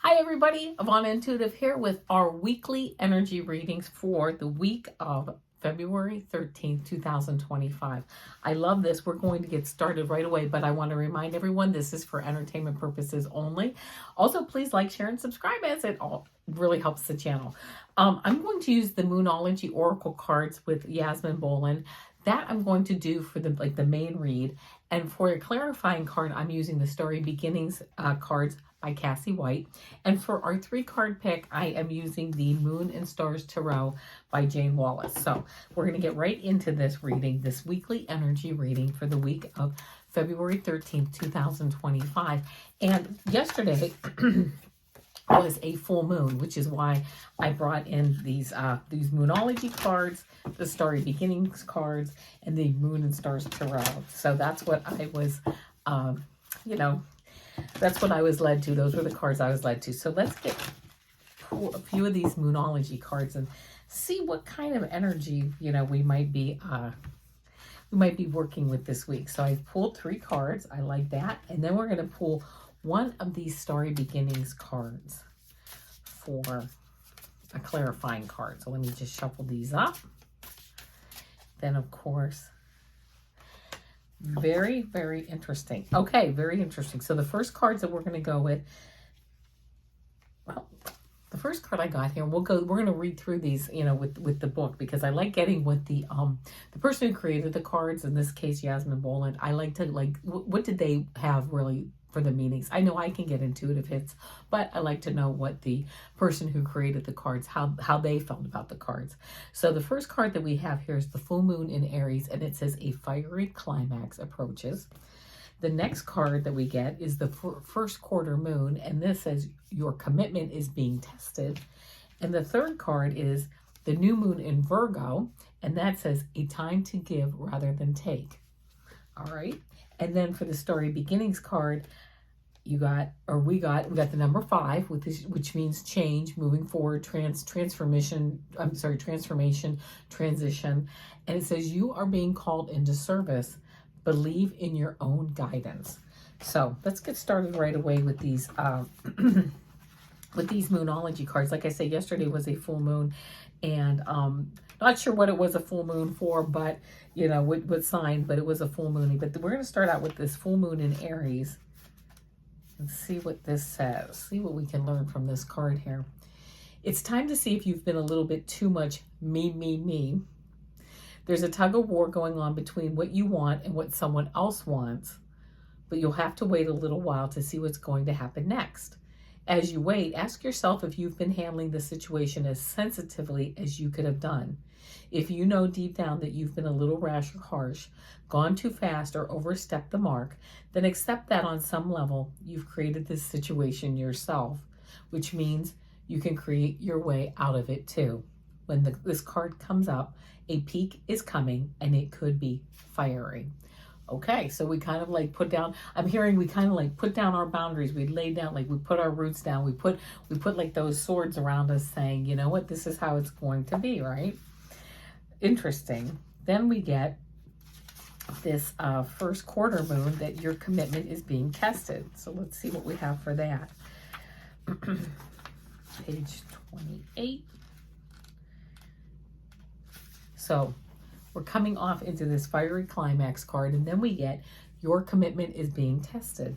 Hi everybody, Avana Intuitive here with our weekly energy readings for the week of February 13th, 2025. I love this. We're going to get started right away, but I want to remind everyone this is for entertainment purposes only. Also, please like, share, and subscribe as it all really helps the channel. I'm going to use the Moonology Oracle Cards with Yasmin Boland. That I'm going to do for the main read. And for a clarifying card, I'm using the Starry Beginnings cards by Cassi White. And for our 3-card pick, I am using the Moon and Stars Tarot by Jayne Wallace. So we're going to get right into this reading, this weekly energy reading for the week of February 13th, 2025. And yesterday was a full moon, which is why I brought in these Moonology cards, the Starry Beginnings cards, and the Moon and Stars Tarot. So that's what I was, that's what I was led to. Those were the cards I was led to. So let's pull a few of these Moonology cards and see what kind of energy, we might be working with this week. So I pulled 3 cards. I like that. And then we're going to pull one of these Starry Beginnings cards for a clarifying card. So let me just shuffle these up. Then, of course, very, very interesting. Okay, very interesting. So the first cards that we're going to go with, well, the first card I got here, we're going to read through these, with the book, because I like getting what the person who created the cards, in this case, Yasmin Boland, I like to, what did they have really for the meanings? I know I can get intuitive hits, but I like to know what the person who created the cards, how they felt about the cards. So the first card that we have here is the full moon in Aries, and it says a fiery climax approaches. The next card that we get is the first quarter moon, and this says your commitment is being tested. And the third card is the new moon in Virgo, and that says a time to give rather than take. All right. And then for the Starry Beginnings card, we got the number 5, which means change, moving forward, transformation, transition. And it says you are being called into service. Believe in your own guidance. So let's get started right away with these with these Moonology cards. Like I said, yesterday was a full moon, and not sure what it was a full moon for, but what sign, but it was a full moon. But we're going to start out with this full moon in Aries and see what this says. See what we can learn from this card here. It's time to see if you've been a little bit too much me. There's a tug of war going on between what you want and what someone else wants, but you'll have to wait a little while to see what's going to happen next. As you wait, ask yourself if you've been handling the situation as sensitively as you could have done. If you know deep down that you've been a little rash or harsh, gone too fast, or overstepped the mark, then accept that on some level you've created this situation yourself, which means you can create your way out of it too. When this card comes up, a peak is coming, and it could be fiery. Okay, so we kind of put down, I'm hearing we kind of put down our boundaries. We laid down, we put our roots down. We put those swords around us saying, you know what, this is how it's going to be, right? Interesting. Then we get this first quarter moon, that your commitment is being tested. So let's see what we have for that. Page 28. So we're coming off into this fiery climax card, and then we get your commitment is being tested.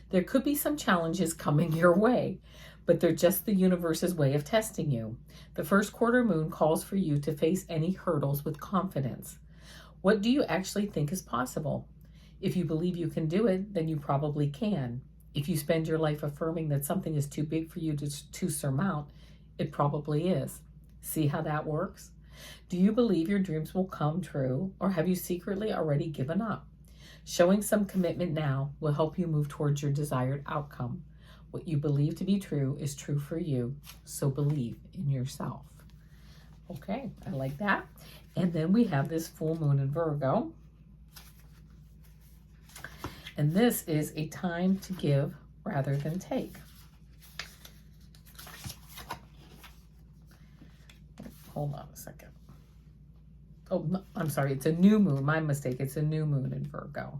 There could be some challenges coming your way, but they're just the universe's way of testing you. The first quarter moon calls for you to face any hurdles with confidence. What do you actually think is possible? If you believe you can do it, then you probably can. If you spend your life affirming that something is too big for you to surmount, it probably is. See how that works? Do you believe your dreams will come true, or have you secretly already given up? Showing some commitment now will help you move towards your desired outcome. What you believe to be true is true for you, so believe in yourself. Okay, I like that. And then we have this full moon in Virgo. And this is a time to give rather than take. Hold on a second. Oh, no, I'm sorry. It's a new moon. My mistake. It's a new moon in Virgo.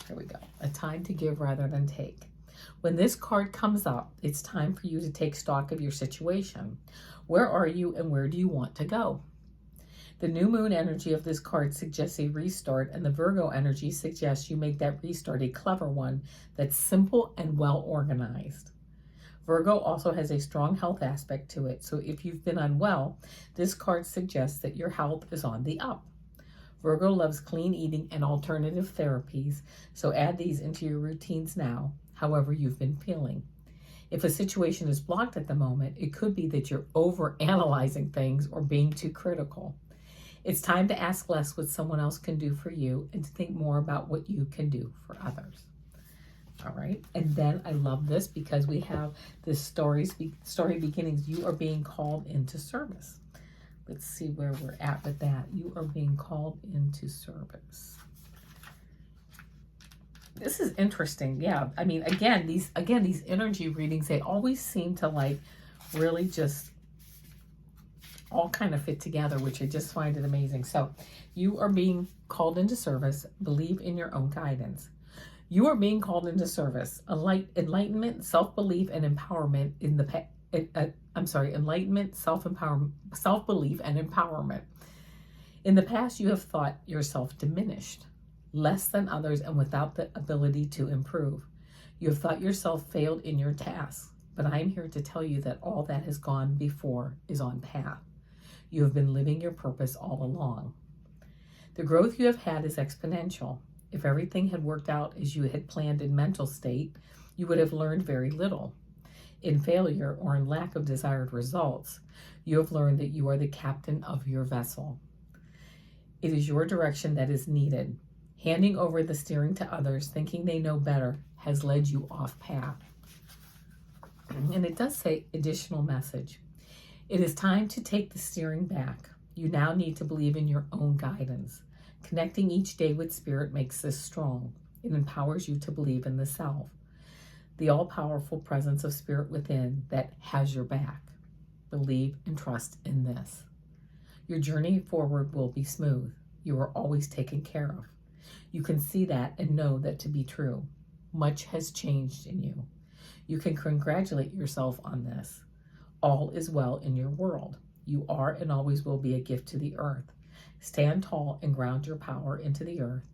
Here we go. A time to give rather than take. When this card comes up, it's time for you to take stock of your situation. Where are you and where do you want to go? The new moon energy of this card suggests a restart, and the Virgo energy suggests you make that restart a clever one that's simple and well organized. Virgo also has a strong health aspect to it, so if you've been unwell, this card suggests that your health is on the up. Virgo loves clean eating and alternative therapies, so add these into your routines now, however you've been feeling. If a situation is blocked at the moment, it could be that you're over-analyzing things or being too critical. It's time to ask less what someone else can do for you and to think more about what you can do for others. All right, and then I love this because we have this Starry Beginnings. You are being called into service. Let's see where we're at with that. You are being called into service. This is interesting. Yeah, I mean, again, these energy readings, they always seem to like really just all kind of fit together, which I just find it amazing. So you are being called into service. Believe in your own guidance. You are being called into service. Enlightenment, self-belief, and empowerment in the enlightenment, self-belief, and empowerment. In the past, you have thought yourself diminished, less than others, and without the ability to improve. You have thought yourself failed in your tasks, but I am here to tell you that all that has gone before is on path. You have been living your purpose all along. The growth you have had is exponential. If everything had worked out as you had planned in mental state, you would have learned very little. In failure or in lack of desired results, you have learned that you are the captain of your vessel. It is your direction that is needed. Handing over the steering to others, thinking they know better, has led you off path. And it does say additional message. It is time to take the steering back. You now need to believe in your own guidance. Connecting each day with Spirit makes this strong. It empowers you to believe in the self, the all-powerful presence of Spirit within that has your back. Believe and trust in this. Your journey forward will be smooth. You are always taken care of. You can see that and know that to be true. Much has changed in you. You can congratulate yourself on this. All is well in your world. You are and always will be a gift to the earth. Stand tall and ground your power into the earth.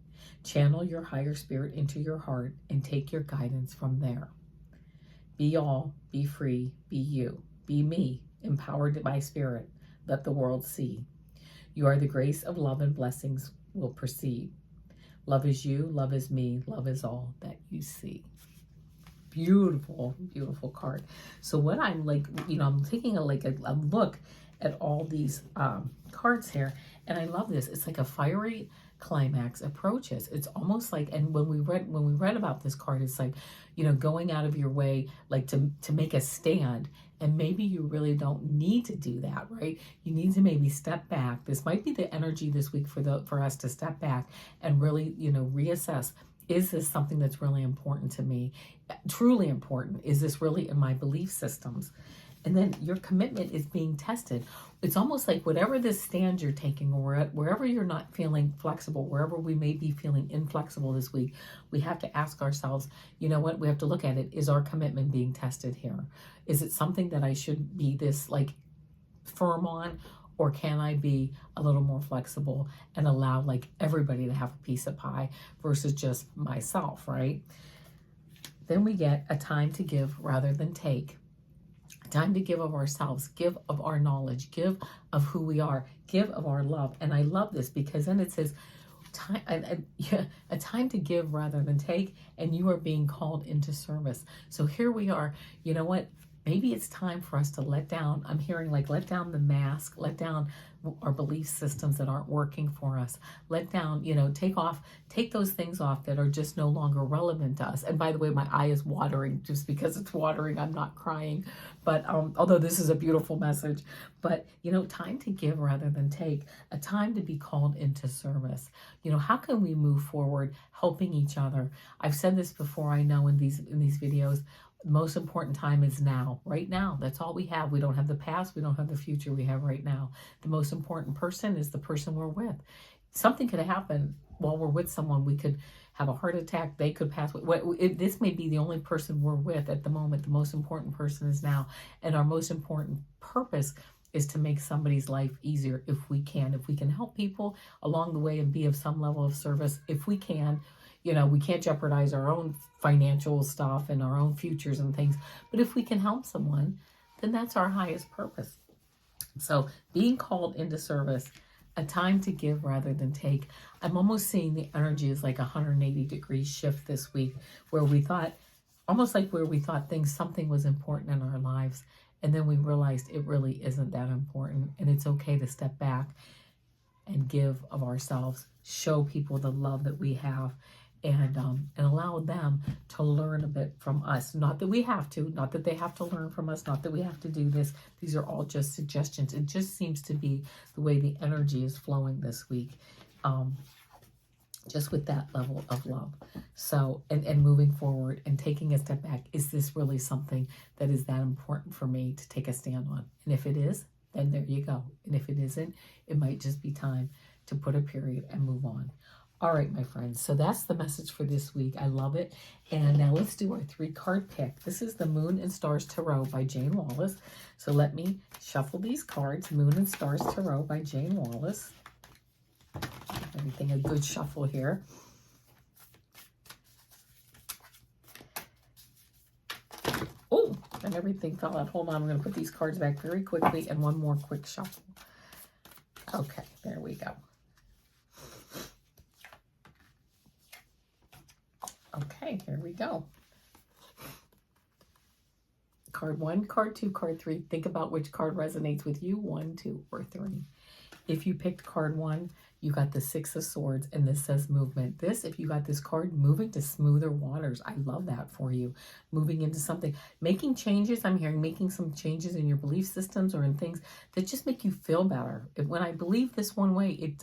Channel your higher spirit into your heart and take your guidance from there. Be all, be free, be you, be me, empowered by Spirit. Let the world see. You are the grace of love and blessings will proceed. Love is you, love is me, love is all that you see. Beautiful, beautiful card. So what I'm like, I'm taking a look at all these cards here, and I love this. It's like a fiery climax approaches. It's almost like, and when we read about this card, it's like, going out of your way, like to make a stand, and maybe you really don't need to do that, right? You need to maybe step back. This might be the energy this week for us to step back and really, reassess. Is this something that's really important to me? Truly important? Is this really in my belief systems? And then your commitment is being tested. It's almost like whatever this stand you're taking, or wherever you're not feeling flexible, wherever we may be feeling inflexible this week, we have to ask ourselves, we have to look at it. Is our commitment being tested here? Is it something that I should be this firm on? Or can I be a little more flexible and allow everybody to have a piece of pie versus just myself, right? Then we get a time to give rather than take. A time to give of ourselves, give of our knowledge, give of who we are, give of our love. And I love this because then it says a time to give rather than take, and you are being called into service. So here we are. You know what? Maybe it's time for us to let down. I'm hearing let down the mask, let down our belief systems that aren't working for us. Let down, take those things off that are just no longer relevant to us. And by the way, my eye is watering. Just because it's watering, I'm not crying. But although this is a beautiful message, but time to give rather than take, a time to be called into service. How can we move forward helping each other? I've said this before, I know in these videos. The most important time is now, right now. That's all we have. We don't have the past. We don't have the future. We have right now. The most important person is the person we're with. Something could happen while we're with someone. We could have a heart attack. They could pass away. This may be the only person we're with at the moment. The most important person is now. And our most important purpose is to make somebody's life easier if we can. If we can help people along the way and be of some level of service, if we can. You know, we can't jeopardize our own financial stuff and our own futures and things. But if we can help someone, then that's our highest purpose. So being called into service, a time to give rather than take. I'm almost seeing the energy is like a 180-degree shift this week, where we thought, almost like where we thought something was important in our lives, and then we realized it really isn't that important, and it's okay to step back and give of ourselves, show people the love that we have, and allow them to learn a bit from us. Not that we have to, not that they have to learn from us, not that we have to do this. These are all just suggestions. It just seems to be the way the energy is flowing this week, just with that level of love. So, and moving forward and taking a step back, is this really something that is that important for me to take a stand on? And if it is, then there you go. And if it isn't, it might just be time to put a period and move on. All right, my friends, so that's the message for this week. I love it. And now let's do our 3-card pick. This is the Moon and Stars Tarot by Jayne Wallace. So let me shuffle these cards. Moon and Stars Tarot by Jayne Wallace. Everything a good shuffle here. Oh, and everything fell out. Hold on, I'm going to put these cards back very quickly and one more quick shuffle. Okay, there we go. Okay, here we go. Card 1, card 2, card 3. Think about which card resonates with you, 1, 2, or 3. If you picked card 1, you got the 6 of Swords, and this says movement. This, if you got this card, moving to smoother waters. I love that for you. Moving into something, making changes. I'm hearing making some changes in your belief systems or in things that just make you feel better. When I believe this one way, it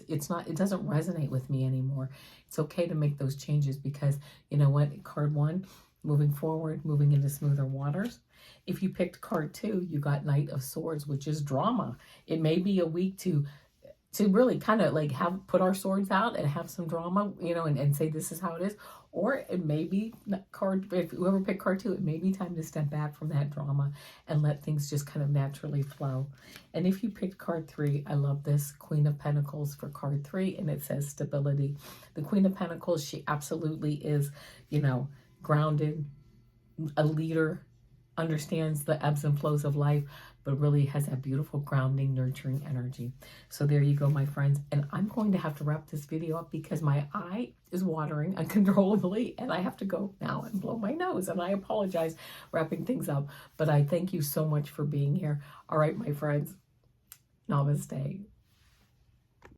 doesn't resonate with me anymore. It's okay to make those changes because, you know what, card 1, moving forward, moving into smoother waters. If you picked card 2, you got Knight of Swords, which is drama. It may be a week to really kind of like put our swords out and have some drama, you know, and say this is how it is. Or it may be if whoever picked card 2, it may be time to step back from that drama and let things just kind of naturally flow. And if you picked card 3, I love this, Queen of Pentacles for card 3, and it says stability. The Queen of Pentacles, she absolutely is, you know, grounded, a leader, understands the ebbs and flows of life, but really has that beautiful grounding, nurturing energy. So there you go, my friends. And I'm going to have to wrap this video up because my eye is watering uncontrollably and I have to go now and blow my nose. And I apologize wrapping things up, but I thank you so much for being here. All right, my friends, namaste.